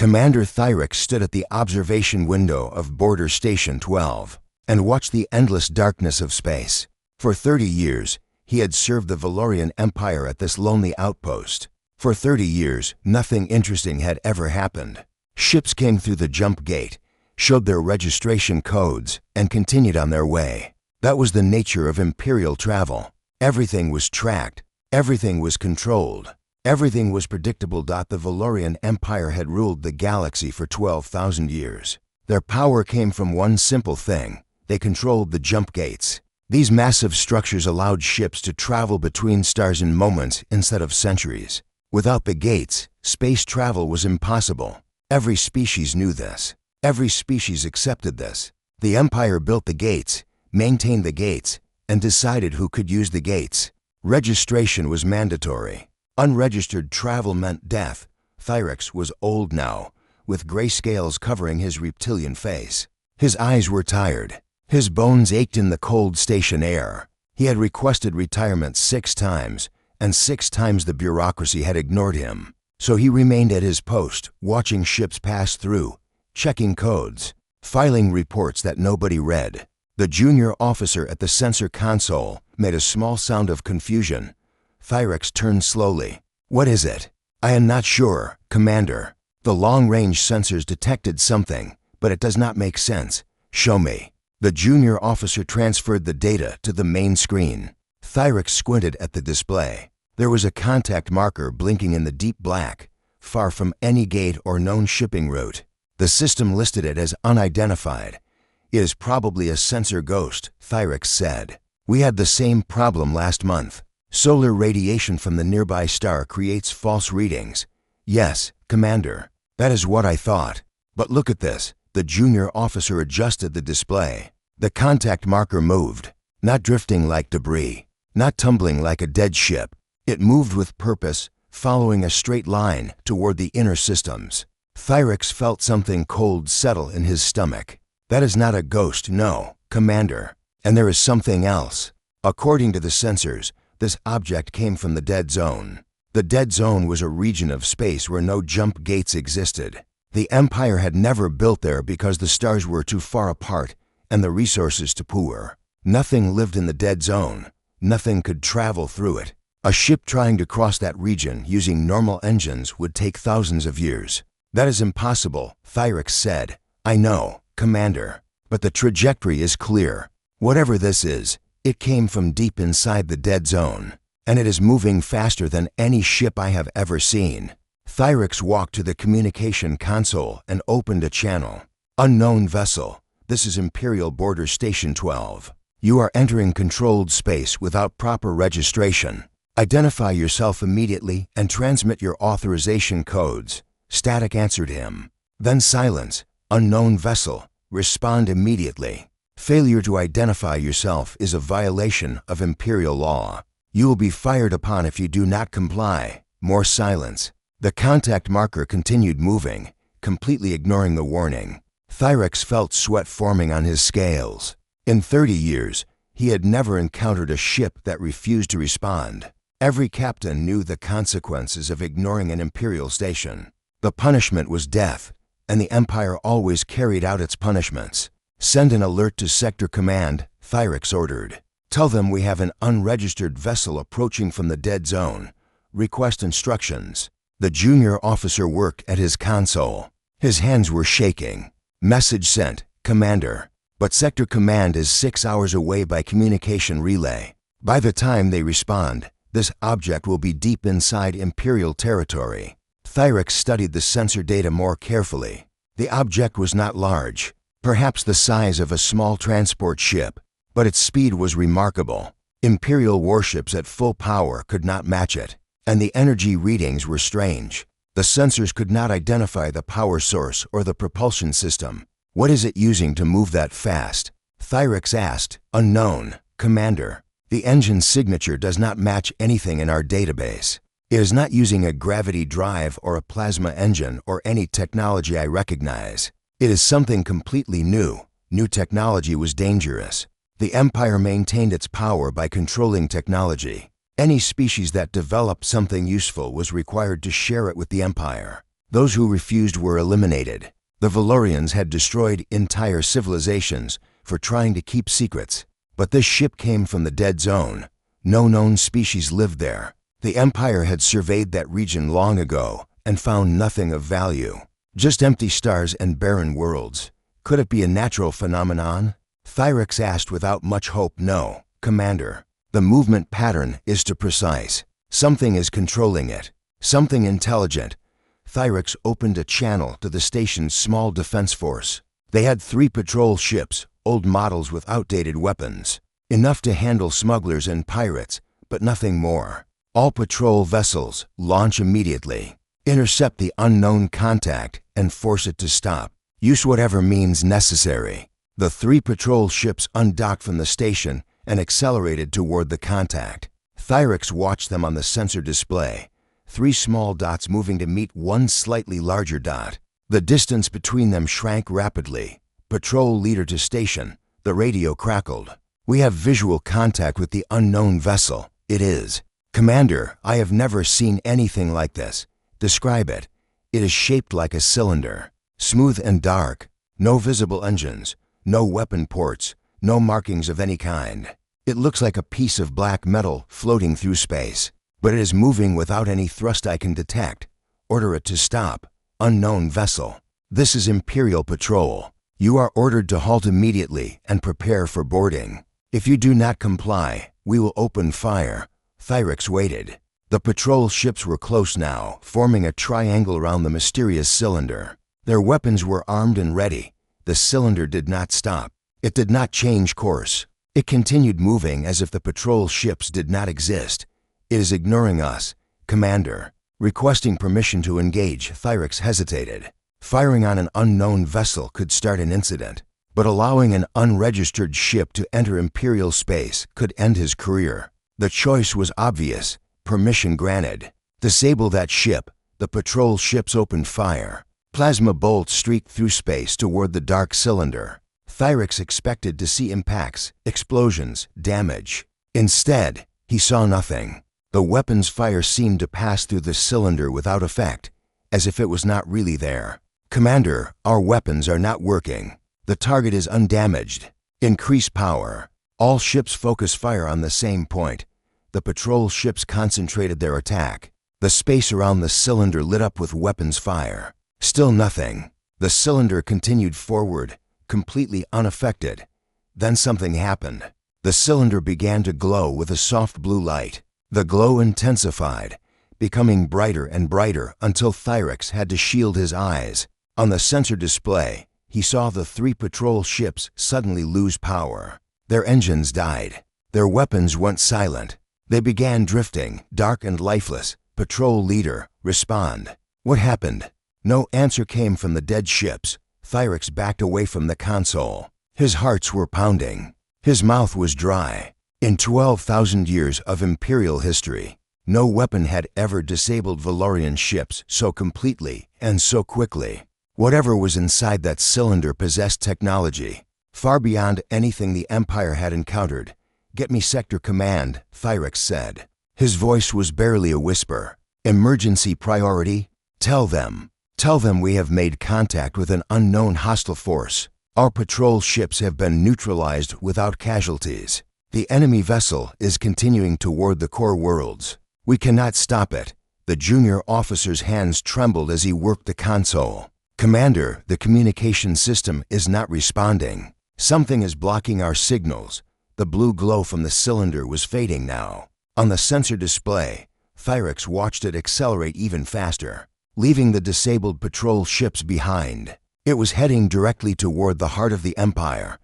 Commander Thyrix stood at the observation window of Border Station 12 and watched the endless darkness of space. For 30 years, he had served the Valorian Empire at this lonely outpost. For 30 years, nothing interesting had ever happened. Ships came through the jump gate, showed their registration codes, and continued on their way. That was the nature of Imperial travel. Everything was tracked. Everything was controlled. Everything was predictable. The Valorian Empire had ruled the galaxy for 12,000 years. Their power came from one simple thing. They controlled the jump gates. These massive structures allowed ships to travel between stars in moments instead of centuries. Without the gates, space travel was impossible. Every species knew this. Every species accepted this. The Empire built the gates, maintained the gates, and decided who could use the gates. Registration was mandatory. Unregistered travel meant death. Thyrix was old now, with gray scales covering his reptilian face. His eyes were tired. His bones ached in the cold station air. He had requested retirement 6 times, and 6 times the bureaucracy had ignored him. So he remained at his post, watching ships pass through, checking codes, filing reports that nobody read. The junior officer at the sensor console made a small sound of confusion. Thyrix turned slowly. "What is it?" "I am not sure, Commander. The long-range sensors detected something, but it does not make sense. Show me." The junior officer transferred the data to the main screen. Thyrix squinted at the display. There was a contact marker blinking in the deep black, far from any gate or known shipping route. The system listed it as unidentified. "It is probably a sensor ghost," Thyrix said. "We had the same problem last month. Solar radiation from the nearby star creates false readings." "Yes, Commander. That is what I thought. But look at this." The junior officer adjusted the display. The contact marker moved, not drifting like debris, not tumbling like a dead ship. It moved with purpose, following a straight line toward the inner systems. Thyrix felt something cold settle in his stomach. "That is not a ghost, no, Commander. And there is something else. According to the sensors, this object came from the dead zone. The dead zone was a region of space where no jump gates existed. The Empire had never built there because the stars were too far apart and the resources too poor. Nothing lived in the dead zone. Nothing could travel through it. A ship trying to cross that region using normal engines would take thousands of years." "That is impossible," Thyrix said. "I know, Commander, but the trajectory is clear. Whatever this is, it came from deep inside the dead zone, and it is moving faster than any ship I have ever seen." Thyrix walked to the communication console and opened a channel. "Unknown vessel. This is Imperial Border Station 12. You are entering controlled space without proper registration. Identify yourself immediately and transmit your authorization codes." Static answered him. Then silence. "Unknown vessel. Respond immediately. Failure to identify yourself is a violation of Imperial law. You will be fired upon if you do not comply." More silence. The contact marker continued moving, completely ignoring the warning. Thyrix felt sweat forming on his scales. In 30 years, he had never encountered a ship that refused to respond. Every captain knew the consequences of ignoring an Imperial station. The punishment was death, and the Empire always carried out its punishments. "Send an alert to Sector Command," Thyrix ordered. "Tell them we have an unregistered vessel approaching from the dead zone. Request instructions." The junior officer worked at his console. His hands were shaking. "Message sent, Commander. But Sector Command is 6 hours away by communication relay. By the time they respond, this object will be deep inside Imperial territory." Thyrix studied the sensor data more carefully. The object was not large, perhaps the size of a small transport ship, but its speed was remarkable. Imperial warships at full power could not match it. And the energy readings were strange. The sensors could not identify the power source or the propulsion system. "What is it using to move that fast?" Thyrix asked. "Unknown, Commander. The engine signature does not match anything in our database. It is not using a gravity drive or a plasma engine or any technology I recognize. It is something completely new. New technology was dangerous. The Empire maintained its power by controlling technology. Any species that developed something useful was required to share it with the Empire. Those who refused were eliminated. The Valorians had destroyed entire civilizations for trying to keep secrets. But this ship came from the dead zone. No known species lived there. The Empire had surveyed that region long ago and found nothing of value. Just empty stars and barren worlds. Could it be a natural phenomenon? Thyrex asked without much hope. No, Commander. The movement pattern is too precise. Something is controlling it. Something intelligent. Thyrex opened a channel to the station's small defense force. They had 3 patrol ships, old models with outdated weapons. Enough to handle smugglers and pirates, but nothing more. All patrol vessels, launch immediately. Intercept the unknown contact and force it to stop. Use whatever means necessary. The 3 patrol ships undocked from the station and accelerated toward the contact. Thyrex watched them on the sensor display. 3 small dots moving to meet one slightly larger dot. The distance between them shrank rapidly. Patrol leader to station. The radio crackled. We have visual contact with the unknown vessel. It is. Commander, I have never seen anything like this. Describe it. It is shaped like a cylinder. Smooth and dark. No visible engines. No weapon ports. No markings of any kind. It looks like a piece of black metal floating through space. But it is moving without any thrust I can detect. Order it to stop. Unknown vessel. This is Imperial Patrol. You are ordered to halt immediately and prepare for boarding. If you do not comply, we will open fire. Thyrex waited. The patrol ships were close now, forming a triangle around the mysterious cylinder. Their weapons were armed and ready. The cylinder did not stop. It did not change course. It continued moving as if the patrol ships did not exist. It is ignoring us, Commander. Requesting permission to engage, Thyrex hesitated. Firing on an unknown vessel could start an incident, but allowing an unregistered ship to enter Imperial space could end his career. The choice was obvious. Permission granted. Disable that ship. The patrol ships opened fire. Plasma bolts streaked through space toward the dark cylinder. Thyrex expected to see impacts, explosions, damage. Instead, he saw nothing. The weapon's fire seemed to pass through the cylinder without effect, as if it was not really there. Commander, our weapons are not working. The target is undamaged. Increase power. All ships focus fire on the same point. The patrol ships concentrated their attack. The space around the cylinder lit up with weapons fire. Still nothing. The cylinder continued forward, completely unaffected. Then something happened. The cylinder began to glow with a soft blue light. The glow intensified, becoming brighter and brighter until Thyrex had to shield his eyes. On the sensor display, he saw the 3 patrol ships suddenly lose power. Their engines died. Their weapons went silent. They began drifting, dark and lifeless. Patrol leader, respond. What happened? No answer came from the dead ships. Thyrex backed away from the console. His hearts were pounding. His mouth was dry. In 12,000 years of Imperial history, no weapon had ever disabled Valorian ships so completely and so quickly. Whatever was inside that cylinder possessed technology, far beyond anything the Empire had encountered. Get me Sector Command, Thyrex said. His voice was barely a whisper. Emergency priority? Tell them we have made contact with an unknown hostile force. Our patrol ships have been neutralized without casualties. The enemy vessel is continuing toward the core worlds. We cannot stop it. The junior officer's hands trembled as he worked the console. Commander, the communication system is not responding. Something is blocking our signals. The blue glow from the cylinder was fading now. On the sensor display, Thyrex watched it accelerate even faster, leaving the disabled patrol ships behind. It was heading directly toward the heart of the Empire.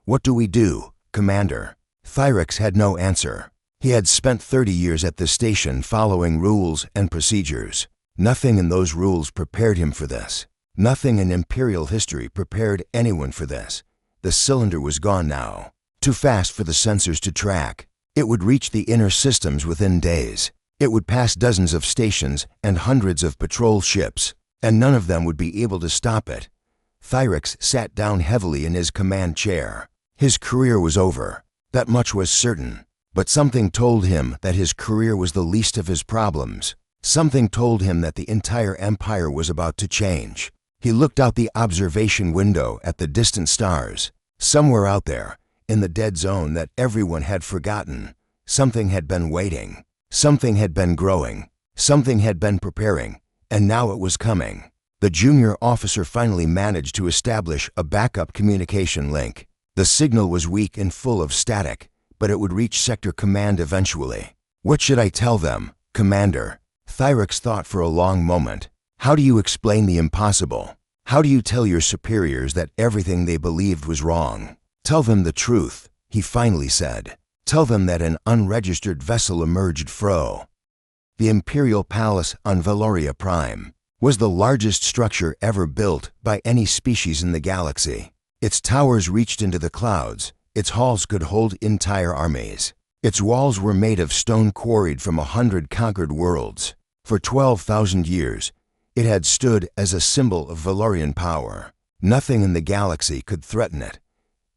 What do we do, Commander? Thyrex had no answer. He had spent 30 years at the station following rules and procedures. Nothing in those rules prepared him for this. Nothing in Imperial history prepared anyone for this. The cylinder was gone now. Too fast for the sensors to track. It would reach the inner systems within days. It would pass dozens of stations and hundreds of patrol ships, and none of them would be able to stop it. Thyrex sat down heavily in his command chair. His career was over. That much was certain. But something told him that his career was the least of his problems. Something told him that the entire empire was about to change. He looked out the observation window at the distant stars. Somewhere out there, in the dead zone that everyone had forgotten, something had been waiting. Something had been growing. Something had been preparing, and now it was coming. The junior officer finally managed to establish a backup communication link. The signal was weak and full of static, but it would reach Sector Command eventually. What should I tell them, Commander? Thyrex thought for a long moment. How do you explain the impossible? How do you tell your superiors that everything they believed was wrong? Tell them the truth, he finally said. Tell them that an unregistered vessel emerged fro. The Imperial Palace on Valoria Prime was the largest structure ever built by any species in the galaxy. Its towers reached into the clouds. Its halls could hold entire armies. Its walls were made of stone quarried from 100 conquered worlds. For 12,000 years, it had stood as a symbol of Valorian power. Nothing in the galaxy could threaten it.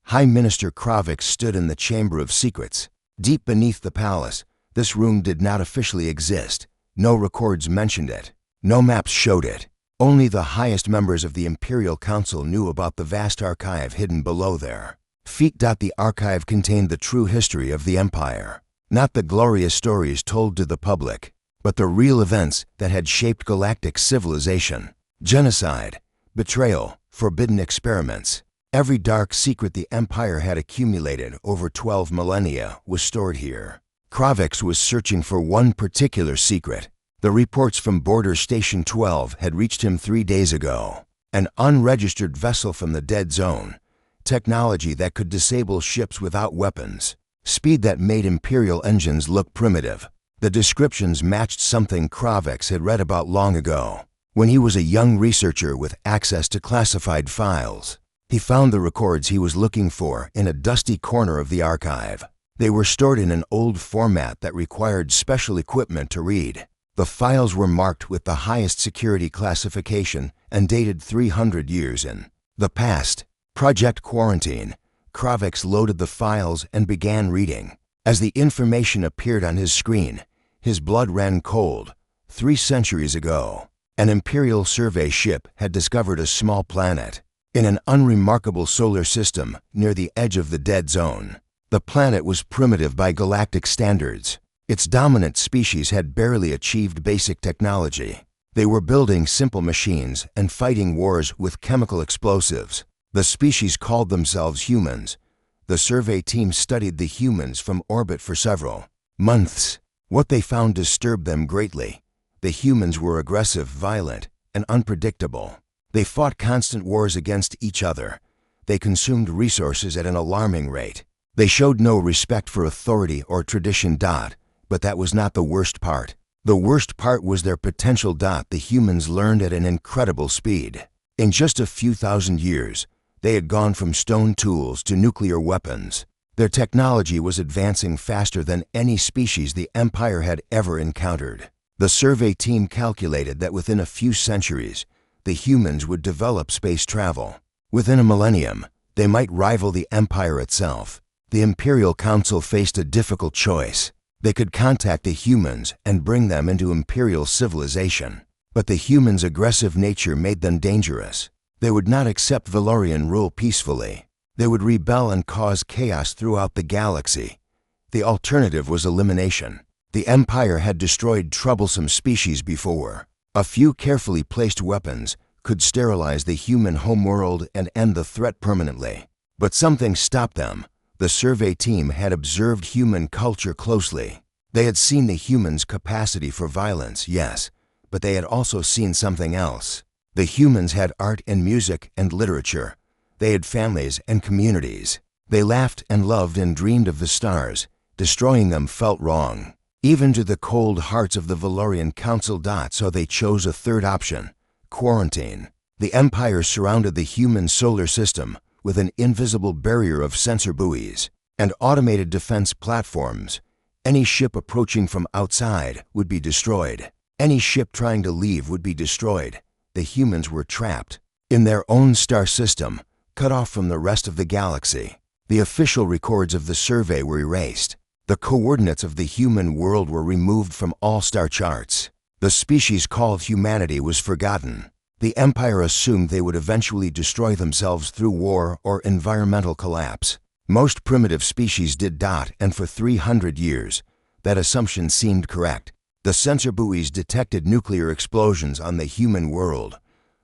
High Minister Kravix stood in the Chamber of Secrets. Deep beneath the palace, this room did not officially exist. No records mentioned it. No maps showed it. Only the highest members of the Imperial Council knew about the vast archive hidden below there. The archive contained the true history of the Empire. Not the glorious stories told to the public, but the real events that had shaped galactic civilization. Genocide, betrayal, forbidden experiments. Every dark secret the Empire had accumulated over 12 millennia was stored here. Kravix was searching for one particular secret. The reports from Border Station 12 had reached him 3 days ago. An unregistered vessel from the dead zone. Technology that could disable ships without weapons. Speed that made Imperial engines look primitive. The descriptions matched something Kravix had read about long ago, when he was a young researcher with access to classified files. He found the records he was looking for in a dusty corner of the archive. They were stored in an old format that required special equipment to read. The files were marked with the highest security classification and dated 300 years in the past. Project Quarantine. Kravix loaded the files and began reading. As the information appeared on his screen, his blood ran cold. 3 centuries ago, an Imperial survey ship had discovered a small planet in an unremarkable solar system near the edge of the dead zone. The planet was primitive by galactic standards. Its dominant species had barely achieved basic technology. They were building simple machines and fighting wars with chemical explosives. The species called themselves humans. The survey team studied the humans from orbit for several months. What they found disturbed them greatly. The humans were aggressive, violent, and unpredictable. They fought constant wars against each other. They consumed resources at an alarming rate. They showed no respect for authority or tradition. But that was not the worst part. The worst part was their potential. The humans learned at an incredible speed. In just a few thousand years, they had gone from stone tools to nuclear weapons. Their technology was advancing faster than any species the Empire had ever encountered. The survey team calculated that within a few centuries, the humans would develop space travel. Within a millennium, they might rival the Empire itself. The Imperial Council faced a difficult choice. They could contact the humans and bring them into Imperial civilization. But the humans' aggressive nature made them dangerous. They would not accept Valorian rule peacefully. They would rebel and cause chaos throughout the galaxy. The alternative was elimination. The Empire had destroyed troublesome species before. A few carefully placed weapons could sterilize the human homeworld and end the threat permanently. But something stopped them. The survey team had observed human culture closely. They had seen the humans' capacity for violence, yes, but they had also seen something else. The humans had art and music and literature. They had families and communities. They laughed and loved and dreamed of the stars. Destroying them felt wrong, even to the cold hearts of the Valorian Council. So they chose a third option: quarantine. The Empire surrounded the human solar system with an invisible barrier of sensor buoys and automated defense platforms. Any ship approaching from outside would be destroyed. Any ship trying to leave would be destroyed. The humans were trapped in their own star system, cut off from the rest of the galaxy. The official records of the survey were erased. The coordinates of the human world were removed from all star charts. The species called humanity was forgotten. The Empire assumed they would eventually destroy themselves through war or environmental collapse. Most primitive species did, and for 300 years, that assumption seemed correct. The sensor buoys detected nuclear explosions on the human world.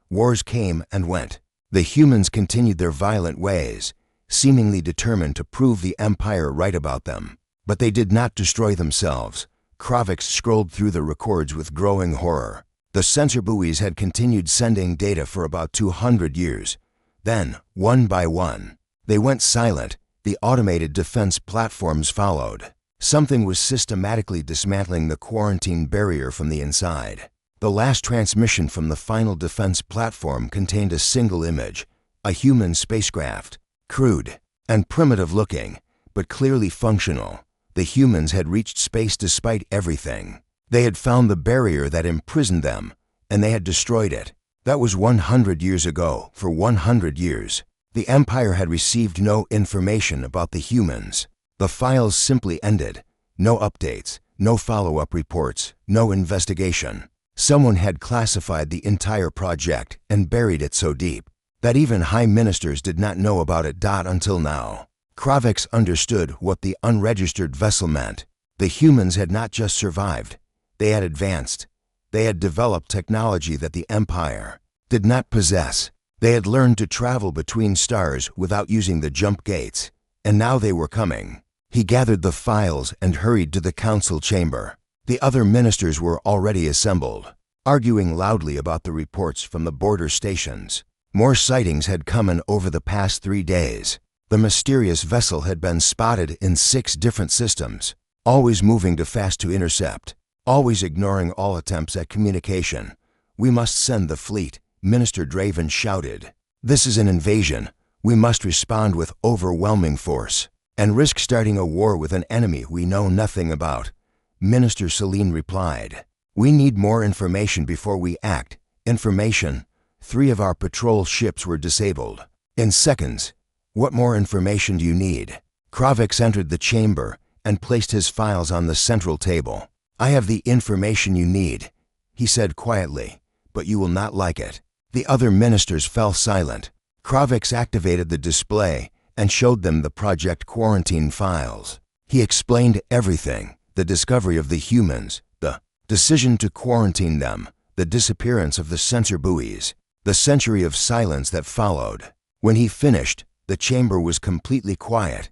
Wars came and went. The humans continued their violent ways, seemingly determined to prove the Empire right about them. But they did not destroy themselves. Kravix scrolled through the records with growing horror. The sensor buoys had continued sending data for about 200 years. Then, one by one, they went silent. The automated defense platforms followed. Something was systematically dismantling the quarantine barrier from the inside. The last transmission from the final defense platform contained a single image, a human spacecraft, crude and primitive-looking, but clearly functional. The humans had reached space despite everything. They had found the barrier that imprisoned them, and they had destroyed it. That was 100 years ago. For 100 years, the Empire had received no information about the humans. The files simply ended. No updates, no follow-up reports, no investigation. Someone had classified the entire project and buried it so deep that even high ministers did not know about it. Until now. Kravix understood what the unregistered vessel meant. The humans had not just survived. They had advanced. They had developed technology that the Empire did not possess. They had learned to travel between stars without using the jump gates, and now they were coming. He gathered the files and hurried to the council chamber. The other ministers were already assembled, arguing loudly about the reports from the border stations. More sightings had come in over the past 3 days. The mysterious vessel had been spotted in 6 different systems, always moving too fast to intercept, always ignoring all attempts at communication. "We must send the fleet," Minister Draven shouted. "This is an invasion. We must respond with overwhelming force and risk starting a war with an enemy we know nothing about." Minister Celine replied, "We need more information before we act." Information. 3 of our patrol ships were disabled. In seconds. "What more information do you need?" Kravix entered the chamber and placed his files on the central table. "I have the information you need," he said quietly, "but you will not like it." The other ministers fell silent. Kravix activated the display and showed them the Project Quarantine files. He explained everything: the discovery of the humans, the decision to quarantine them, the disappearance of the sensor buoys, the century of silence that followed. When he finished, the chamber was completely quiet.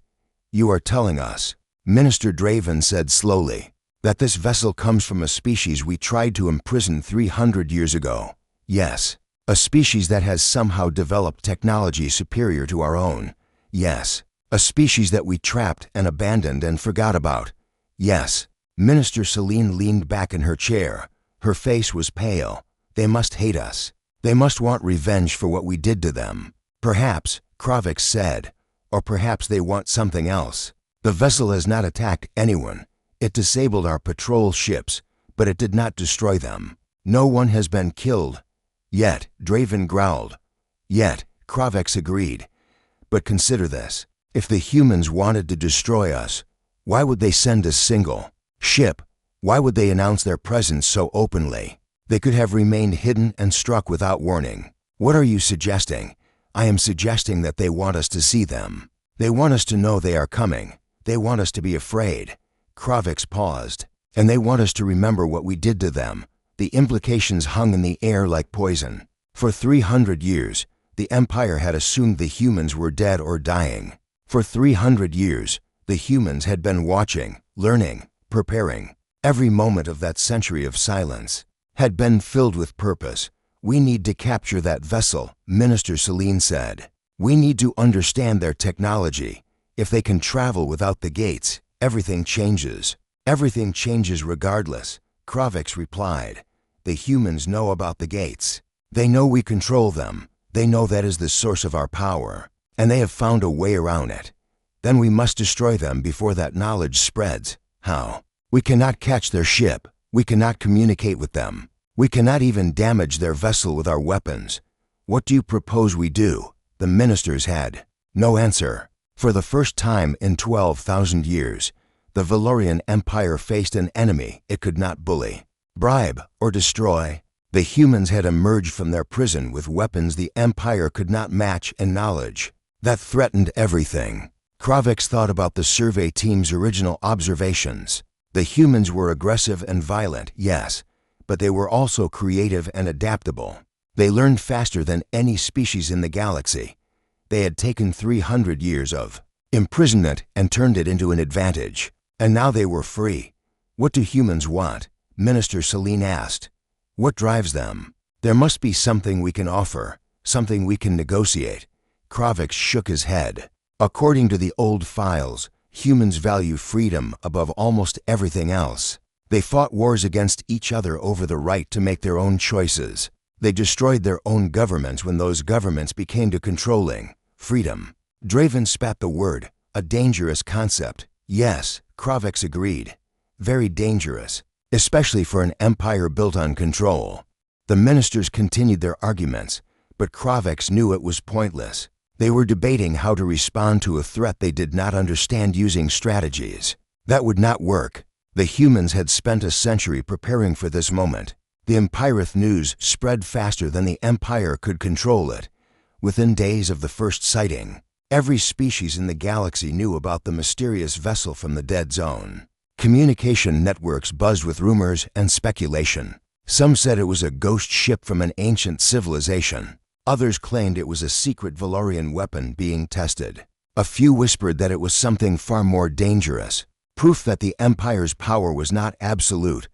"You are telling us," Minister Draven said slowly, "that this vessel comes from a species we tried to imprison 300 years ago." "Yes." "A species that has somehow developed technology superior to our own." "Yes." "A species that we trapped and abandoned and forgot about." "Yes." Minister Celine leaned back in her chair. Her face was pale. "They must hate us. They must want revenge for what we did to them." "Perhaps," Kravix said, "or perhaps they want something else. The vessel has not attacked anyone. It disabled our patrol ships, but it did not destroy them. No one has been killed." "Yet," Draven growled. "Yet," Kravix agreed. "But consider this. If the humans wanted to destroy us, why would they send a single ship? Why would they announce their presence so openly? They could have remained hidden and struck without warning." "What are you suggesting?" "I am suggesting that they want us to see them. They want us to know they are coming. They want us to be afraid." Kravix paused. "And they want us to remember what we did to them." The implications hung in the air like poison. For 300 years, the Empire had assumed the humans were dead or dying. For 300 years, the humans had been watching, learning, preparing. Every moment of that century of silence had been filled with purpose. "We need to capture that vessel," Minister Celine said. "We need to understand their technology. If they can travel without the gates, everything changes." "Everything changes regardless," Kravix replied. "The humans know about the gates. They know we control them. They know that is the source of our power, and they have found a way around it. Then we must destroy them before that knowledge spreads." "How?" "We cannot catch their ship. We cannot communicate with them. We cannot even damage their vessel with our weapons." "What do you propose we do?" The ministers had no answer. For the first time in 12,000 years, the Valorian Empire faced an enemy it could not bully. Bribe or destroy? The humans had emerged from their prison with weapons the Empire could not match and knowledge that threatened everything. Kravix thought about the survey team's original observations. The humans were aggressive and violent, yes, but they were also creative and adaptable. They learned faster than any species in the galaxy. They had taken 300 years of imprisonment and turned it into an advantage. And now they were free. What do humans want? Minister Celine asked. What drives them? There must be something we can offer, something we can negotiate. Kravix shook his head. According to the old files, humans value freedom above almost everything else. They fought wars against each other over the right to make their own choices. They destroyed their own governments when those governments became too controlling. Freedom. Draven spat the word, a dangerous concept. Yes, Kravix agreed. Very dangerous, especially for an empire built on control. The ministers continued their arguments, but Kravix knew it was pointless. They were debating how to respond to a threat they did not understand using strategies. That would not work. The humans had spent a century preparing for this moment. The Empirith news spread faster than the Empire could control it. Within days of the first sighting, every species in the galaxy knew about the mysterious vessel from the dead zone. Communication networks buzzed with rumors and speculation. Some said it was a ghost ship from an ancient civilization. Others claimed it was a secret Valorian weapon being tested. A few whispered that it was something far more dangerous, proof that the Empire's power was not absolute.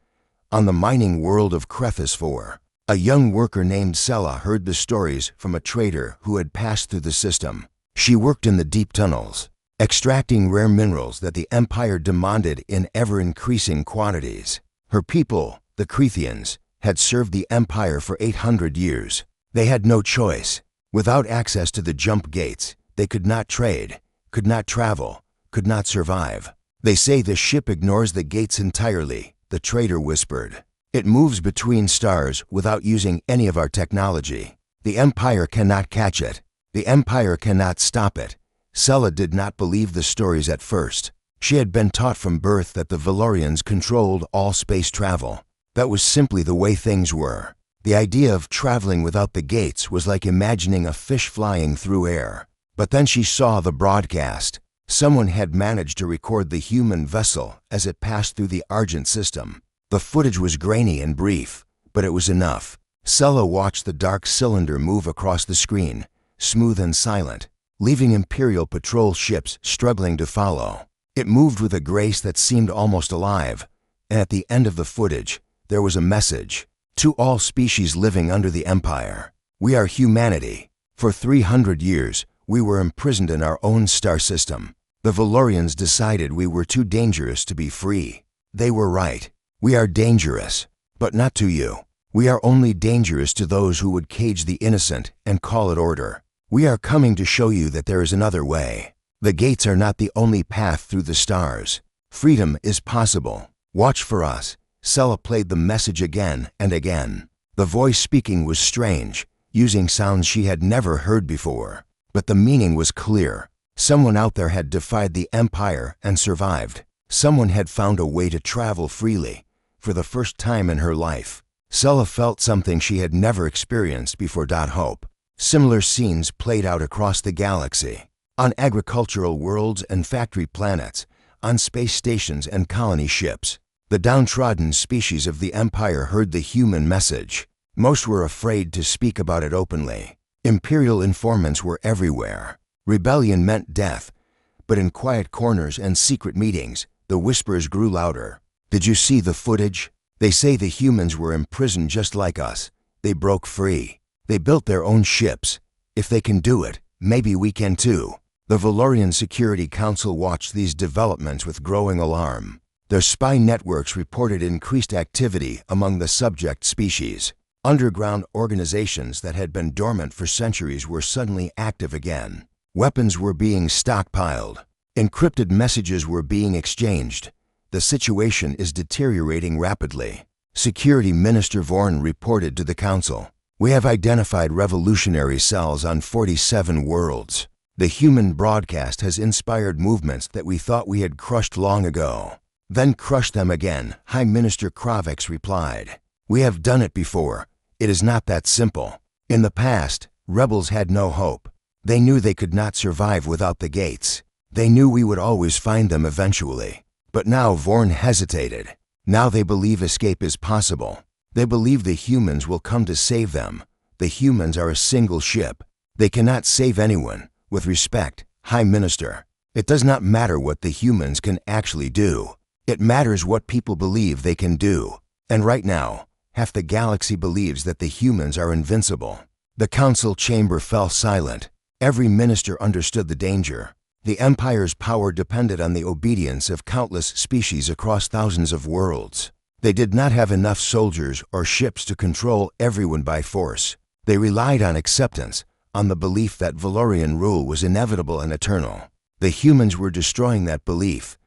On the mining world of Krethis 4, a young worker named Sela heard the stories from a trader who had passed through the system. She worked in the deep tunnels, extracting rare minerals that the Empire demanded in ever-increasing quantities. Her people, the Krethians, had served the Empire for 800 years. They had no choice. Without access to the jump gates, they could not trade, could not travel, could not survive. They say the ship ignores the gates entirely, the trader whispered. It moves between stars without using any of our technology. The Empire cannot catch it. The Empire cannot stop it. Sela did not believe the stories at first. She had been taught from birth that the Valorians controlled all space travel. That was simply the way things were. The idea of traveling without the gates was like imagining a fish flying through air. But then she saw the broadcast. Someone had managed to record the human vessel as it passed through the Argent system. The footage was grainy and brief, but it was enough. Sela watched the dark cylinder move across the screen, smooth and silent, leaving Imperial patrol ships struggling to follow. It moved with a grace that seemed almost alive, and at the end of the footage, there was a message. To all species living under the Empire, we are humanity. For 300 years, we were imprisoned in our own star system. The Valorians decided we were too dangerous to be free. They were right. We are dangerous, but not to you. We are only dangerous to those who would cage the innocent and call it order. We are coming to show you that there is another way. The gates are not the only path through the stars. Freedom is possible. Watch for us. Sela played the message again and again. The voice speaking was strange, using sounds she had never heard before. But the meaning was clear. Someone out there had defied the Empire and survived. Someone had found a way to travel freely, for the first time in her life. Sela felt something she had never experienced before. Hope. Similar scenes played out across the galaxy. On agricultural worlds and factory planets, on space stations and colony ships. The downtrodden species of the Empire heard the human message. Most were afraid to speak about it openly. Imperial informants were everywhere. Rebellion meant death, but in quiet corners and secret meetings, the whispers grew louder. Did you see the footage? They say the humans were imprisoned just like us. They broke free. They built their own ships. If they can do it, maybe we can too. The Valorian Security Council watched these developments with growing alarm. Their spy networks reported increased activity among the subject species. Underground organizations that had been dormant for centuries were suddenly active again. Weapons were being stockpiled. Encrypted messages were being exchanged. The situation is deteriorating rapidly. Security Minister Vorn reported to the Council. We have identified revolutionary cells on 47 worlds. The human broadcast has inspired movements that we thought we had crushed long ago. Then crush them again, High Minister Kravix replied. We have done it before. It is not that simple. In the past, rebels had no hope. They knew they could not survive without the gates. They knew we would always find them eventually. But now Vorn hesitated. Now they believe escape is possible. They believe the humans will come to save them. The humans are a single ship. They cannot save anyone. With respect, High Minister, it does not matter what the humans can actually do. It matters what people believe they can do. And right now, half the galaxy believes that the humans are invincible. The council chamber fell silent. Every minister understood the danger. The Empire's power depended on the obedience of countless species across thousands of worlds. They did not have enough soldiers or ships to control everyone by force. They relied on acceptance, on the belief that Valorian rule was inevitable and eternal. The humans were destroying that belief.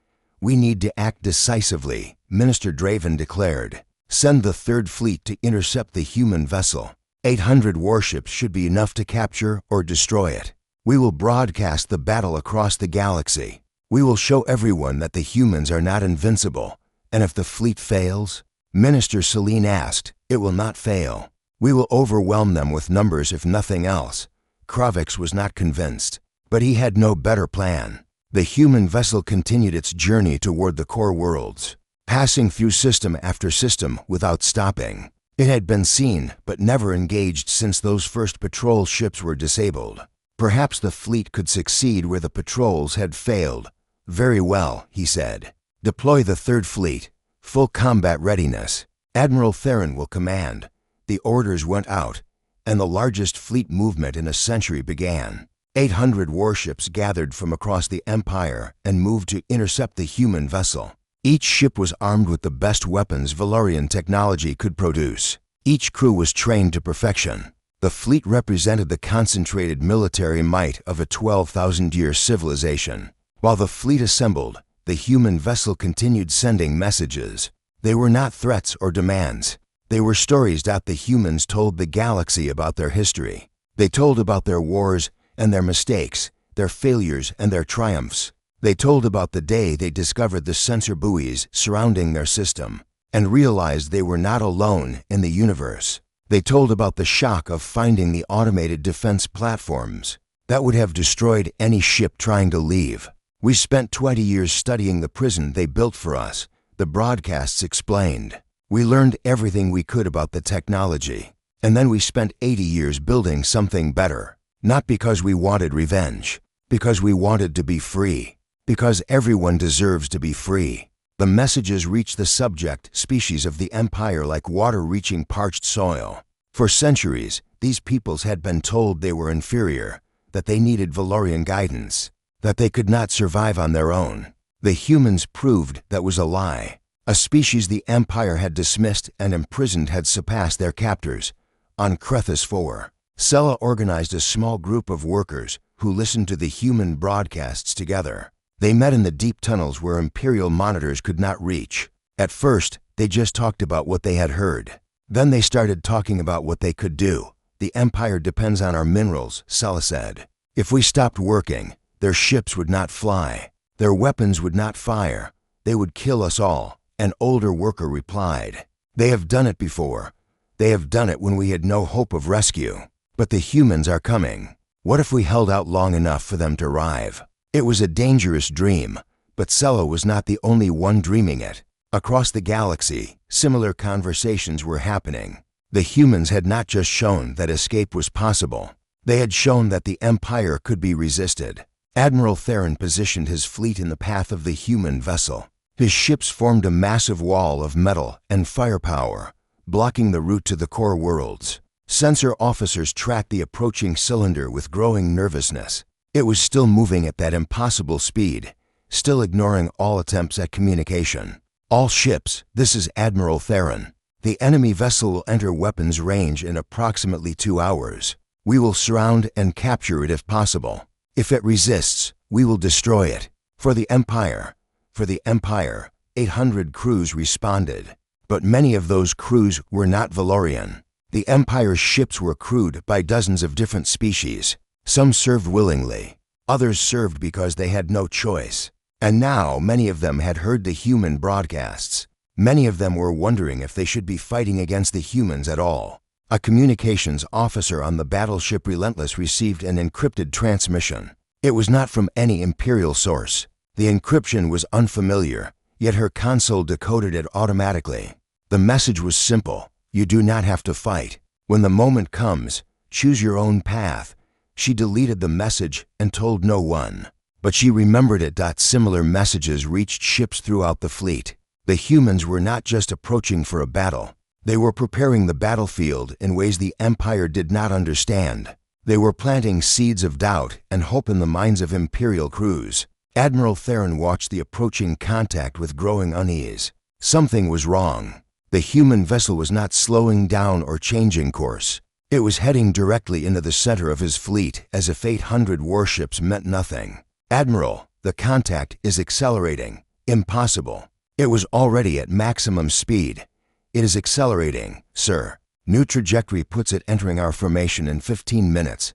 We need to act decisively, Minister Draven declared. Send the Third Fleet to intercept the human vessel. 800 warships should be enough to capture or destroy it. We will broadcast the battle across the galaxy. We will show everyone that the humans are not invincible. And if the fleet fails, Minister Celine asked, it will not fail. We will overwhelm them with numbers if nothing else. Kravix was not convinced, but he had no better plan. The human vessel continued its journey toward the core worlds, passing through system after system without stopping. It had been seen but never engaged since those first patrol ships were disabled. Perhaps the fleet could succeed where the patrols had failed. Very well, he said. Deploy the Third Fleet. Full combat readiness. Admiral Theron will command. The orders went out, and the largest fleet movement in a century began. 800 warships gathered from across the Empire and moved to intercept the human vessel. Each ship was armed with the best weapons Valorian technology could produce. Each crew was trained to perfection. The fleet represented the concentrated military might of a 12,000-year civilization. While the fleet assembled, the human vessel continued sending messages. They were not threats or demands. They were stories that the humans told the galaxy about their history. They told about their wars and their mistakes, their failures and their triumphs. They told about the day they discovered the sensor buoys surrounding their system and realized they were not alone in the universe. They told about the shock of finding the automated defense platforms that would have destroyed any ship trying to leave. We spent 20 years studying the prison they built for us, the broadcasts explained. We learned everything we could about the technology, and then we spent 80 years building something better. Not because we wanted revenge, because we wanted to be free, because everyone deserves to be free. The messages reached the subject species of the Empire like water reaching parched soil. For centuries, these peoples had been told they were inferior, that they needed Valorian guidance, that they could not survive on their own. The humans proved that was a lie. A species the Empire had dismissed and imprisoned had surpassed their captors. On Krethis 4, Sela organized a small group of workers who listened to the human broadcasts together. They met in the deep tunnels where Imperial monitors could not reach. At first, they just talked about what they had heard. Then they started talking about what they could do. The Empire depends on our minerals, Sela said. If we stopped working, their ships would not fly. Their weapons would not fire. They would kill us all. An older worker replied. They have done it before. They have done it when we had no hope of rescue. But the humans are coming. What if we held out long enough for them to arrive? It was a dangerous dream, but Sela was not the only one dreaming it. Across the galaxy, similar conversations were happening. The humans had not just shown that escape was possible. They had shown that the Empire could be resisted. Admiral Theron positioned his fleet in the path of the human vessel. His ships formed a massive wall of metal and firepower, blocking the route to the core worlds. Sensor officers tracked the approaching cylinder with growing nervousness. It was still moving at that impossible speed, still ignoring all attempts at communication. All ships, this is Admiral Theron. The enemy vessel will enter weapons range in approximately 2 hours. We will surround and capture it if possible. If it resists, we will destroy it. For the Empire. For the Empire, 800 crews responded. But many of those crews were not Valorian. The Empire's ships were crewed by dozens of different species. Some served willingly. Others served because they had no choice. And now many of them had heard the human broadcasts. Many of them were wondering if they should be fighting against the humans at all. A communications officer on the battleship Relentless received an encrypted transmission. It was not from any Imperial source. The encryption was unfamiliar, yet her console decoded it automatically. The message was simple: you do not have to fight. When the moment comes, choose your own path. She deleted the message and told no one. But she remembered it. Similar messages reached ships throughout the fleet. The humans were not just approaching for a battle. They were preparing the battlefield in ways the Empire did not understand. They were planting seeds of doubt and hope in the minds of Imperial crews. Admiral Theron watched the approaching contact with growing unease. Something was wrong. The human vessel was not slowing down or changing course. It was heading directly into the center of his fleet as if 800 warships meant nothing. "Admiral, the contact is accelerating." "Impossible. It was already at maximum speed." "It is accelerating, sir. New trajectory puts it entering our formation in 15 minutes.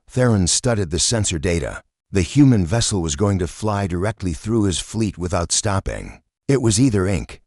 Theron studied the sensor data. The human vessel was going to fly directly through his fleet without stopping. It was either Inc.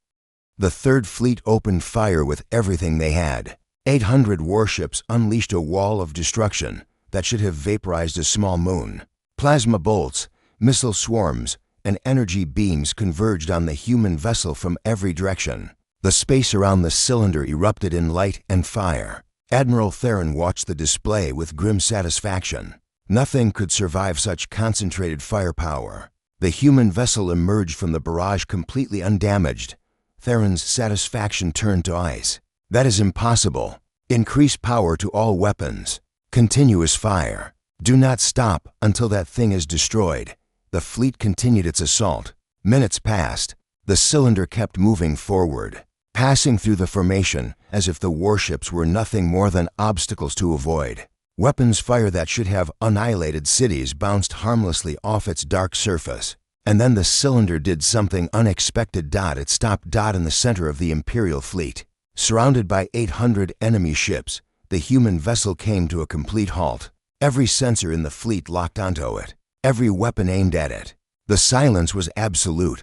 The Third Fleet opened fire with everything they had. 800 warships unleashed a wall of destruction that should have vaporized a small moon. Plasma bolts, missile swarms, and energy beams converged on the human vessel from every direction. The space around the cylinder erupted in light and fire. Admiral Theron watched the display with grim satisfaction. Nothing could survive such concentrated firepower. The human vessel emerged from the barrage completely undamaged. Theron's satisfaction turned to ice. "That is impossible. Increase power to all weapons. Continuous fire. Do not stop until that thing is destroyed." The fleet continued its assault. Minutes passed. The cylinder kept moving forward, passing through the formation as if the warships were nothing more than obstacles to avoid. Weapons fire that should have annihilated cities bounced harmlessly off its dark surface. And then the cylinder did something unexpected. It stopped in the center of the Imperial fleet. Surrounded by 800 enemy ships, the human vessel came to a complete halt. Every sensor in the fleet locked onto it. Every weapon aimed at it. The silence was absolute.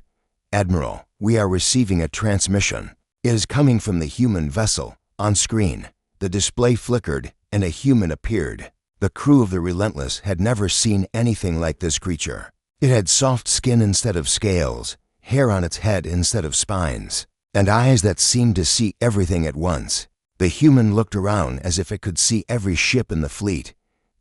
"Admiral, we are receiving a transmission. It is coming from the human vessel." On screen, the display flickered and a human appeared. The crew of the Relentless had never seen anything like this creature. It had soft skin instead of scales, hair on its head instead of spines, and eyes that seemed to see everything at once. The human looked around as if it could see every ship in the fleet.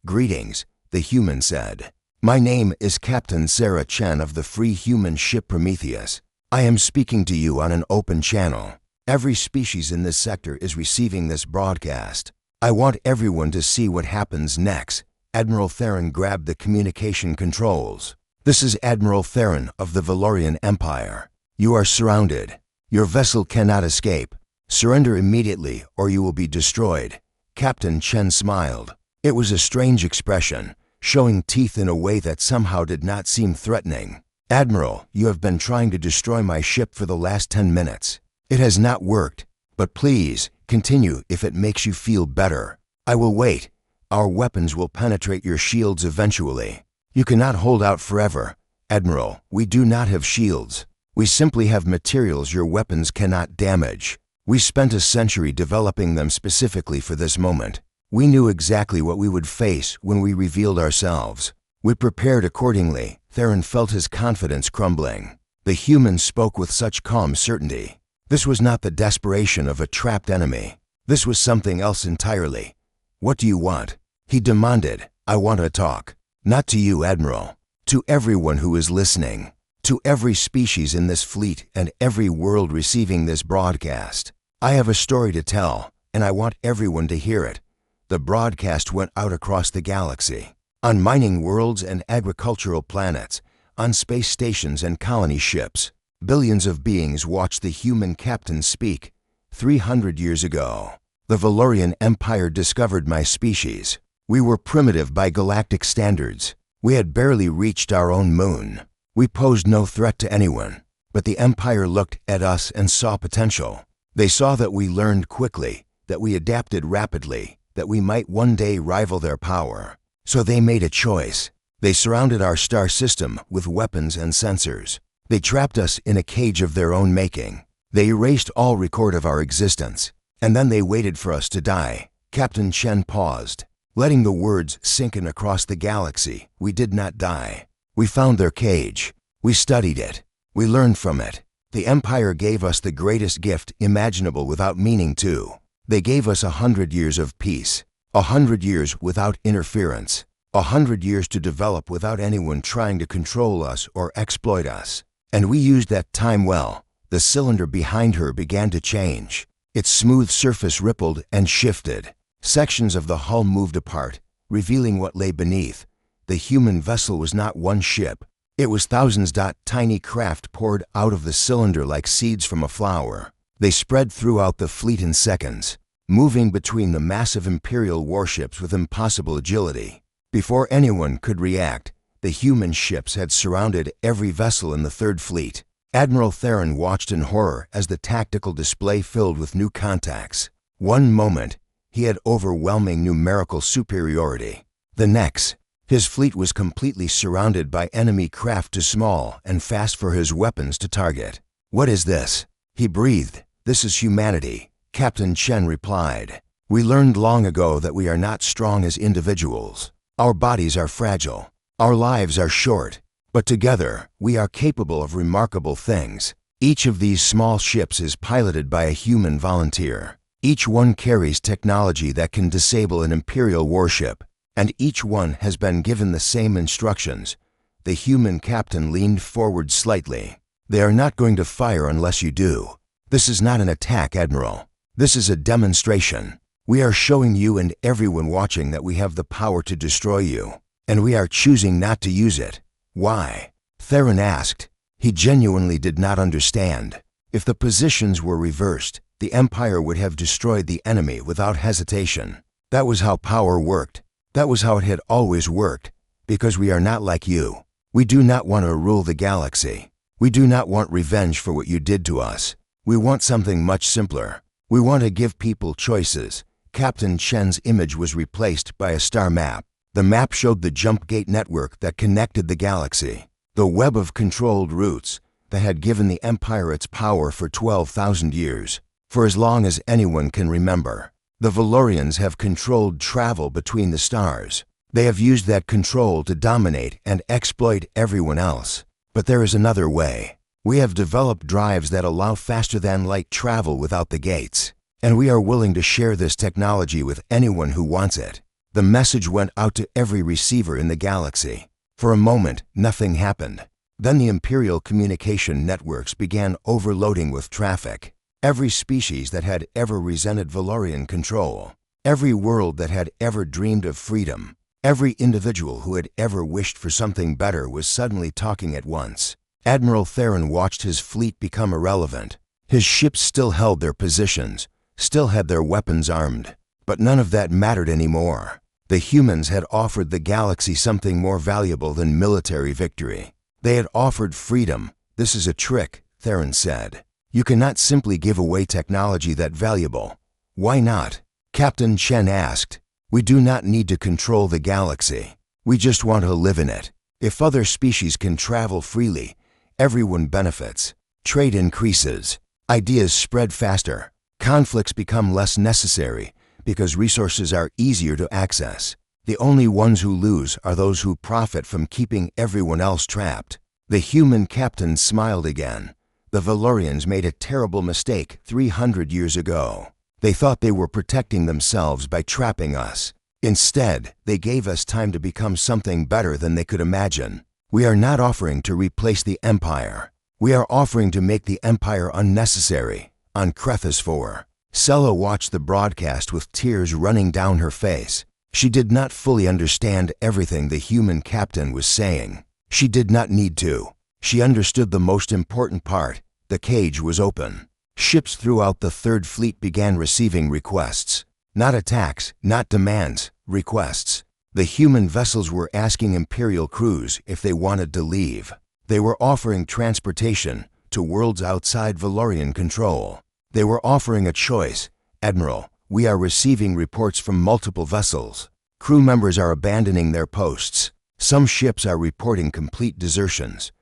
"Greetings," the human said. "My name is Captain Sarah Chen of the free human ship Prometheus. I am speaking to you on an open channel. Every species in this sector is receiving this broadcast. I want everyone to see what happens next." Admiral Theron grabbed the communication controls. "This is Admiral Theron of the Valorian Empire. You are surrounded. Your vessel cannot escape. Surrender immediately or you will be destroyed." Captain Chen smiled. It was a strange expression, showing teeth in a way that somehow did not seem threatening. "Admiral, you have been trying to destroy my ship for the last 10 minutes. It has not worked, but please continue if it makes you feel better. I will wait. Our weapons will penetrate your shields eventually. You cannot hold out forever. Admiral, we do not have shields. We simply have materials your weapons cannot damage. We spent a century developing them specifically for this moment. We knew exactly what we would face when we revealed ourselves. We prepared accordingly." Theron felt his confidence crumbling. The human spoke with such calm certainty. This was not the desperation of a trapped enemy. This was something else entirely. "What do you want?" he demanded. "I want to talk. Not to you, Admiral. To everyone who is listening. To every species in this fleet and every world receiving this broadcast. I have a story to tell, and I want everyone to hear it." The broadcast went out across the galaxy. On mining worlds and agricultural planets, on space stations and colony ships, billions of beings watched the human captain speak. 300 years ago, the Valorian Empire discovered my species. We were primitive by galactic standards. We had barely reached our own moon. We posed no threat to anyone, but the Empire looked at us and saw potential. They saw that we learned quickly, that we adapted rapidly, that we might one day rival their power. So they made a choice. They surrounded our star system with weapons and sensors. They trapped us in a cage of their own making. They erased all record of our existence. And then they waited for us to die." Captain Chen paused, letting the words sink in across the galaxy. "We did not die. We found their cage. We studied it. We learned from it. The Empire gave us the greatest gift imaginable without meaning to. They gave us 100 years of peace, 100 years without interference, 100 years to develop without anyone trying to control us or exploit us. And we used that time well." The cylinder behind her began to change. Its smooth surface rippled and shifted. Sections of the hull moved apart, revealing what lay beneath. The human vessel was not one ship. It was thousands. Tiny craft poured out of the cylinder like seeds from a flower. They spread throughout the fleet in seconds, moving between the massive Imperial warships with impossible agility. Before anyone could react, the human ships had surrounded every vessel in the Third Fleet. Admiral Theron watched in horror as the tactical display filled with new contacts. One moment, he had overwhelming numerical superiority. The next, his fleet was completely surrounded by enemy craft too small and fast for his weapons to target. "What is this?" he breathed. "This is humanity," Captain Chen replied. "We learned long ago that we are not strong as individuals. Our bodies are fragile. Our lives are short. But together, we are capable of remarkable things. Each of these small ships is piloted by a human volunteer. Each one carries technology that can disable an Imperial warship, and each one has been given the same instructions." The human captain leaned forward slightly. "They are not going to fire unless you do. This is not an attack, Admiral. This is a demonstration. We are showing you and everyone watching that we have the power to destroy you, and we are choosing not to use it." "Why?" Theron asked. He genuinely did not understand. If the positions were reversed, the Empire would have destroyed the enemy without hesitation. That was how power worked. That was how it had always worked. Because we are not like you. We do not want to rule the galaxy. We do not want revenge for what you did to us. We want something much simpler. We want to give people choices. Captain Chen's image was replaced by a star map. The map showed the jump gate network that connected the galaxy, the web of controlled routes that had given the Empire its power for 12,000 years. For as long as anyone can remember, the Valorians have controlled travel between the stars. They have used that control to dominate and exploit everyone else. But there is another way. We have developed drives that allow faster-than-light travel without the gates, and we are willing to share this technology with anyone who wants it. The message went out to every receiver in the galaxy. For a moment, nothing happened. Then the Imperial communication networks began overloading with traffic. Every species that had ever resented Valorian control, every world that had ever dreamed of freedom, every individual who had ever wished for something better was suddenly talking at once. Admiral Theron watched his fleet become irrelevant. His ships still held their positions, still had their weapons armed, but none of that mattered anymore. The humans had offered the galaxy something more valuable than military victory. They had offered freedom. "This is a trick," Theron said. "You cannot simply give away technology that valuable." "Why not?" Captain Chen asked. "We do not need to control the galaxy. We just want to live in it. If other species can travel freely, everyone benefits. Trade increases. Ideas spread faster. Conflicts become less necessary because resources are easier to access. The only ones who lose are those who profit from keeping everyone else trapped." The human captain smiled again. "The Valorians made a terrible mistake 300 years ago. They thought they were protecting themselves by trapping us. Instead, they gave us time to become something better than they could imagine. We are not offering to replace the Empire. We are offering to make the Empire unnecessary." On Crethus 4, Sella watched the broadcast with tears running down her face. She did not fully understand everything the human captain was saying. She did not need to. She understood the most important part. The cage was open. Ships throughout the Third Fleet began receiving requests. Not attacks, not demands, requests. The human vessels were asking Imperial crews if they wanted to leave. They were offering transportation to worlds outside Valorian control. They were offering a choice. "Admiral, we are receiving reports from multiple vessels. Crew members are abandoning their posts. Some ships are reporting complete desertions.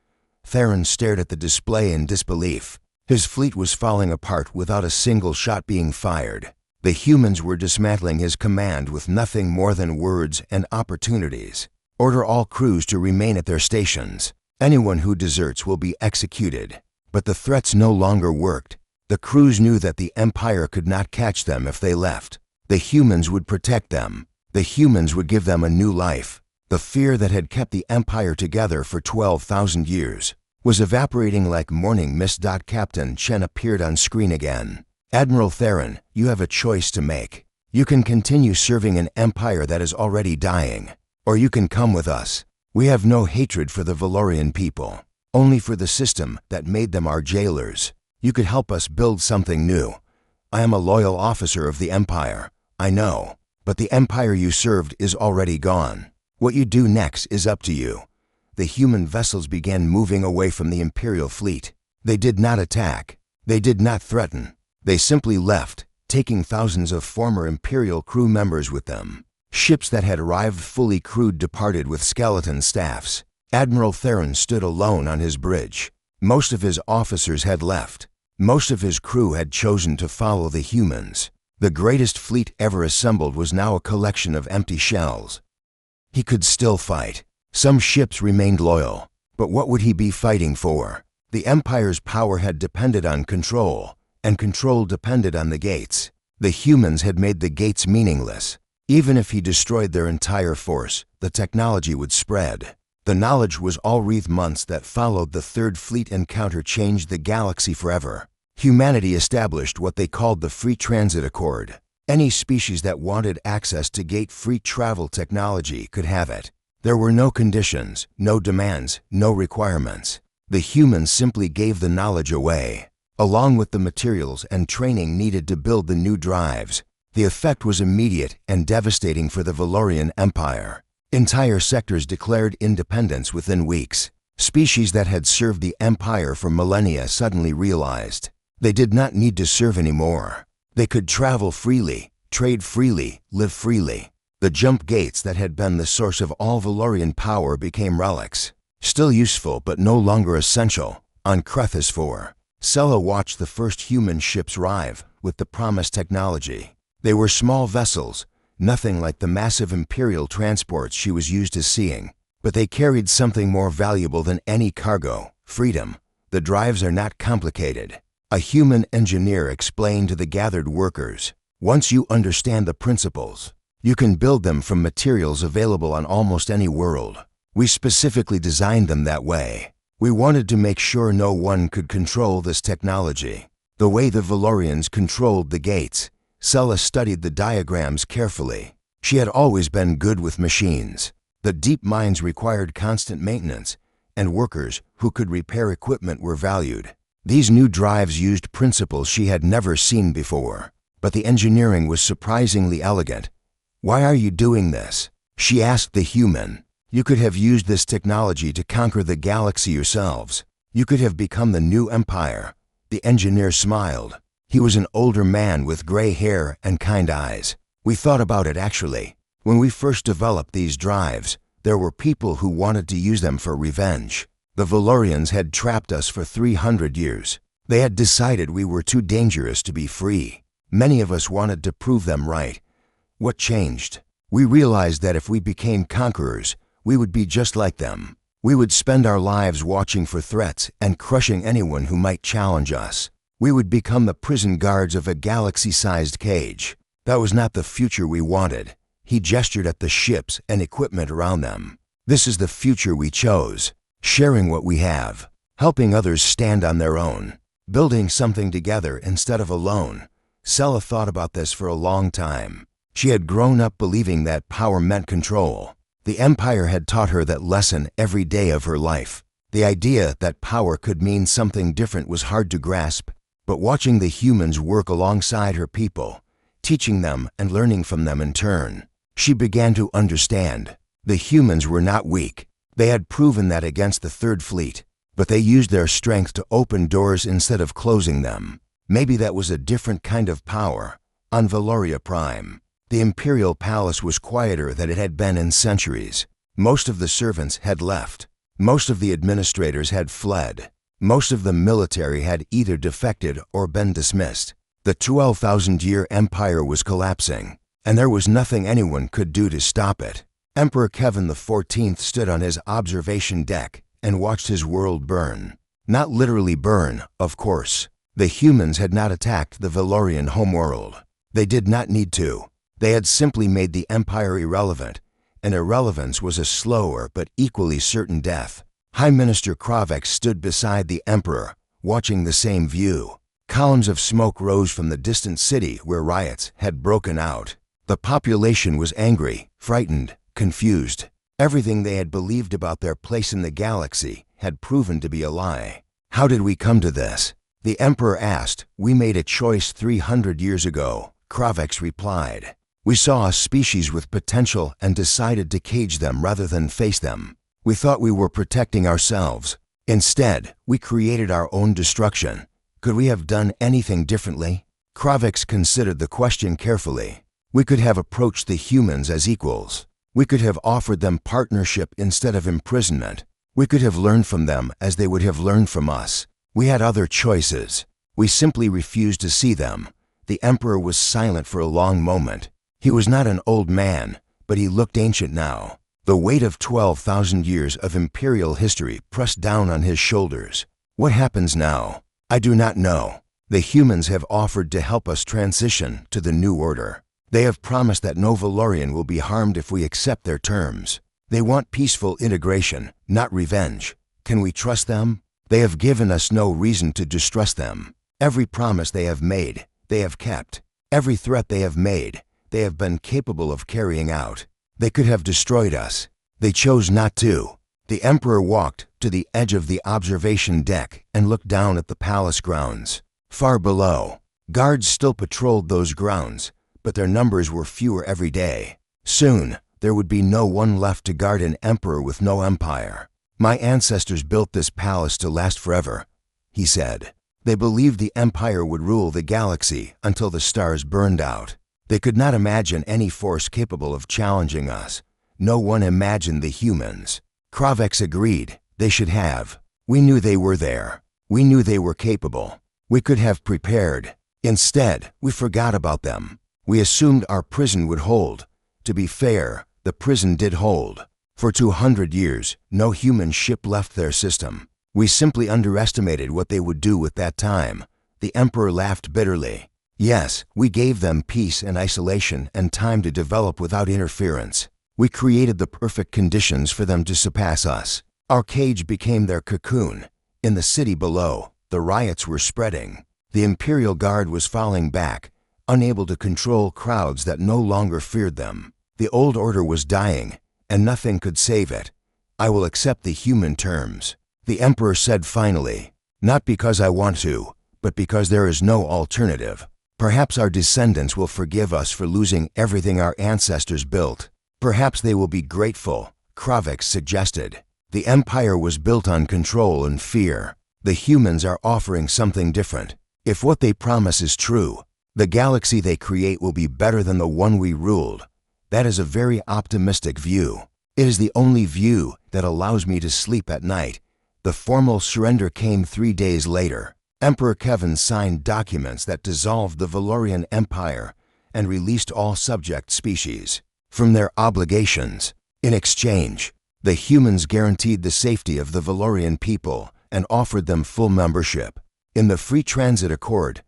Theron stared at the display in disbelief. His fleet was falling apart without a single shot being fired. The humans were dismantling his command with nothing more than words and opportunities. Order all crews to remain at their stations. Anyone who deserts will be executed. But the threats no longer worked. The crews knew that the Empire could not catch them if they left. The humans would protect them. The humans would give them a new life. The fear that had kept the Empire together for 12,000 years was evaporating like morning mist. Captain Chen appeared on screen again. Admiral Theron, you have a choice to make. You can continue serving an empire that is already dying, or you can come with us. We have no hatred for the Valorian people, only for the system that made them our jailers. You could help us build something new. I am a loyal officer of the Empire, I know, but the Empire you served is already gone. What you do next is up to you. The human vessels began moving away from the Imperial fleet. They did not attack. They did not threaten. They simply left, taking thousands of former Imperial crew members with them. Ships that had arrived fully crewed departed with skeleton staffs. Admiral Theron stood alone on his bridge. Most of his officers had left. Most of his crew had chosen to follow the humans. The greatest fleet ever assembled was now a collection of empty shells. He could still fight. Some ships remained loyal, but what would he be fighting for? The Empire's power had depended on control, and control depended on the gates. The humans had made the gates meaningless. Even if he destroyed their entire force, the technology would spread. The knowledge was all wreath. Months that followed the Third Fleet encounter changed the galaxy forever. Humanity established what they called the Free Transit Accord. Any species that wanted access to gate-free travel technology could have it. There were no conditions, no demands, no requirements. The humans simply gave the knowledge away, along with the materials and training needed to build the new drives. The effect was immediate and devastating for the Valorian Empire. Entire sectors declared independence within weeks. Species that had served the Empire for millennia suddenly realized they did not need to serve anymore. They could travel freely, trade freely, live freely. The jump gates that had been the source of all Valorian power became relics, still useful but no longer essential. On Krethis 4, Sela watched the first human ships arrive with the promised technology. They were small vessels, nothing like the massive Imperial transports she was used to seeing, but they carried something more valuable than any cargo: freedom. The drives are not complicated. A human engineer explained to the gathered workers. Once you understand the principles, you can build them from materials available on almost any world. We specifically designed them that way. We wanted to make sure no one could control this technology, the way the Valorians controlled the gates. Sela studied the diagrams carefully. She had always been good with machines. The deep mines required constant maintenance, and workers who could repair equipment were valued. These new drives used principles she had never seen before, but the engineering was surprisingly elegant. "Why are you doing this?" she asked the human. "You could have used this technology to conquer the galaxy yourselves. You could have become the new empire." The engineer smiled. He was an older man with gray hair and kind eyes. "We thought about it actually. When we first developed these drives, there were people who wanted to use them for revenge. The Valorians had trapped us for 300 years. They had decided we were too dangerous to be free. Many of us wanted to prove them right. What changed? We realized that if we became conquerors, we would be just like them. We would spend our lives watching for threats and crushing anyone who might challenge us. We would become the prison guards of a galaxy-sized cage. That was not the future we wanted." He gestured at the ships and equipment around them. "This is the future we chose. Sharing what we have, helping others stand on their own, building something together instead of alone." Sela thought about this for a long time. She had grown up believing that power meant control. The Empire had taught her that lesson every day of her life. The idea that power could mean something different was hard to grasp, but watching the humans work alongside her people, teaching them and learning from them in turn, she began to understand. The humans were not weak. They had proven that against the Third Fleet, but they used their strength to open doors instead of closing them. Maybe that was a different kind of power. On Valoria Prime, the Imperial Palace was quieter than it had been in centuries. Most of the servants had left. Most of the administrators had fled. Most of the military had either defected or been dismissed. The 12,000-year empire was collapsing, and there was nothing anyone could do to stop it. Emperor Kevin XIV stood on his observation deck and watched his world burn. Not literally burn, of course. The humans had not attacked the Valorian homeworld. They did not need to. They had simply made the empire irrelevant, and irrelevance was a slower but equally certain death. High Minister Kravex stood beside the emperor, watching the same view. Columns of smoke rose from the distant city where riots had broken out. The population was angry, frightened, confused. Everything they had believed about their place in the galaxy had proven to be a lie. How did we come to this? The emperor asked. We made a choice 300 years ago, Kravex replied. We saw a species with potential and decided to cage them rather than face them. We thought we were protecting ourselves. Instead, we created our own destruction. Could we have done anything differently? Kravex considered the question carefully. We could have approached the humans as equals. We could have offered them partnership instead of imprisonment. We could have learned from them as they would have learned from us. We had other choices. We simply refused to see them. The emperor was silent for a long moment. He was not an old man, but he looked ancient now. The weight of 12,000 years of imperial history pressed down on his shoulders. What happens now? I do not know. The humans have offered to help us transition to the new order. They have promised that no Valorian will be harmed if we accept their terms. They want peaceful integration, not revenge. Can we trust them? They have given us no reason to distrust them. Every promise they have made, they have kept. Every threat they have made, they have been capable of carrying out. They could have destroyed us. They chose not to. The emperor walked to the edge of the observation deck and looked down at the palace grounds. Far below, guards still patrolled those grounds, but their numbers were fewer every day. Soon, there would be no one left to guard an emperor with no empire. My ancestors built this palace to last forever, he said. They believed the empire would rule the galaxy until the stars burned out. They could not imagine any force capable of challenging us. No one imagined the humans. Kravex agreed. They should have. We knew they were there. We knew they were capable. We could have prepared. Instead, we forgot about them. We assumed our prison would hold. To be fair, the prison did hold. For 200 years, no human ship left their system. We simply underestimated what they would do with that time. The emperor laughed bitterly. Yes, we gave them peace and isolation and time to develop without interference. We created the perfect conditions for them to surpass us. Our cage became their cocoon. In the city below, the riots were spreading. The Imperial Guard was falling back, unable to control crowds that no longer feared them. The old order was dying, and nothing could save it. I will accept the human terms, the emperor said finally. Not because I want to, but because there is no alternative. Perhaps our descendants will forgive us for losing everything our ancestors built. Perhaps they will be grateful, Kravex suggested. The empire was built on control and fear. The humans are offering something different. If what they promise is true, the galaxy they create will be better than the one we ruled. That is a very optimistic view. It is the only view that allows me to sleep at night. The formal surrender came 3 days later. Emperor Kevin signed documents that dissolved the Valorian Empire and released all subject species from their obligations. In exchange, the humans guaranteed the safety of the Valorian people and offered them full membership. In the Free Transit Accord,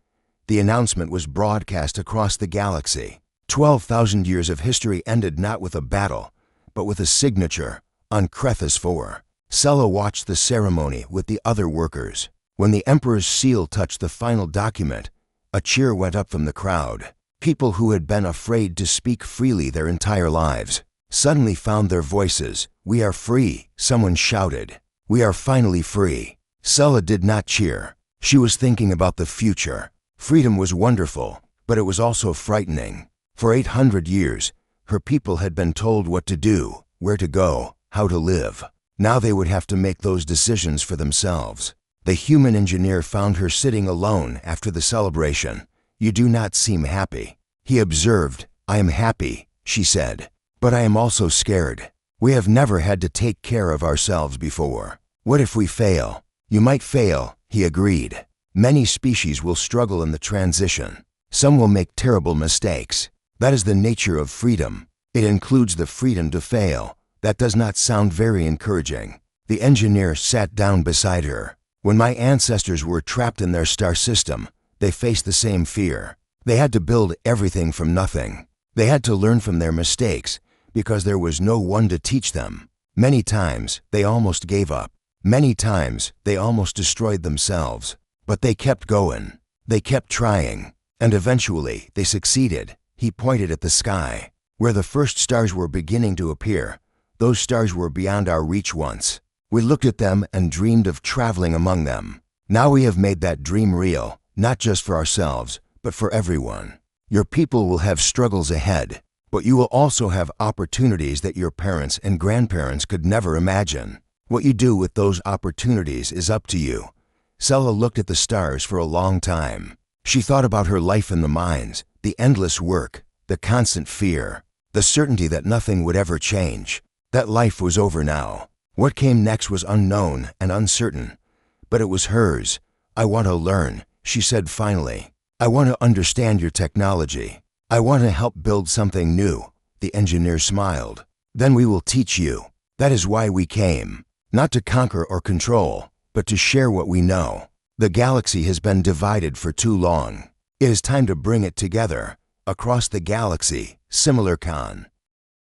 the announcement was broadcast across the galaxy. 12,000 years of history ended not with a battle, but with a signature on Krethis 4. Sella watched the ceremony with the other workers. When the Emperor's seal touched the final document, a cheer went up from the crowd. People who had been afraid to speak freely their entire lives suddenly found their voices. We are free, someone shouted. We are finally free. Sella did not cheer. She was thinking about the future. Freedom was wonderful, but it was also frightening. For 800 years, her people had been told what to do, where to go, how to live. Now they would have to make those decisions for themselves. The human engineer found her sitting alone after the celebration. You do not seem happy. He observed. I am happy, she said, but I am also scared. We have never had to take care of ourselves before. What if we fail? You might fail, he agreed. Many species will struggle in the transition. Some will make terrible mistakes. That is the nature of freedom. It includes the freedom to fail. That does not sound very encouraging. The engineer sat down beside her. When my ancestors were trapped in their star system, they faced the same fear. They had to build everything from nothing. They had to learn from their mistakes because there was no one to teach them. Many times, they almost gave up. Many times, they almost destroyed themselves. But they kept going. They kept trying. And eventually, they succeeded. He pointed at the sky. Where the first stars were beginning to appear, those stars were beyond our reach once. We looked at them and dreamed of traveling among them. Now we have made that dream real, not just for ourselves, but for everyone. Your people will have struggles ahead, but you will also have opportunities that your parents and grandparents could never imagine. What you do with those opportunities is up to you. Sela looked at the stars for a long time. She thought about her life in the mines, the endless work, the constant fear, the certainty that nothing would ever change. That life was over now. What came next was unknown and uncertain, but it was hers. I want to learn, she said finally. I want to understand your technology. I want to help build something new. The engineer smiled. Then we will teach you. That is why we came. Not to conquer or control, but to share what we know. The galaxy has been divided for too long. It is time to bring it together. Across the galaxy, similar Khan.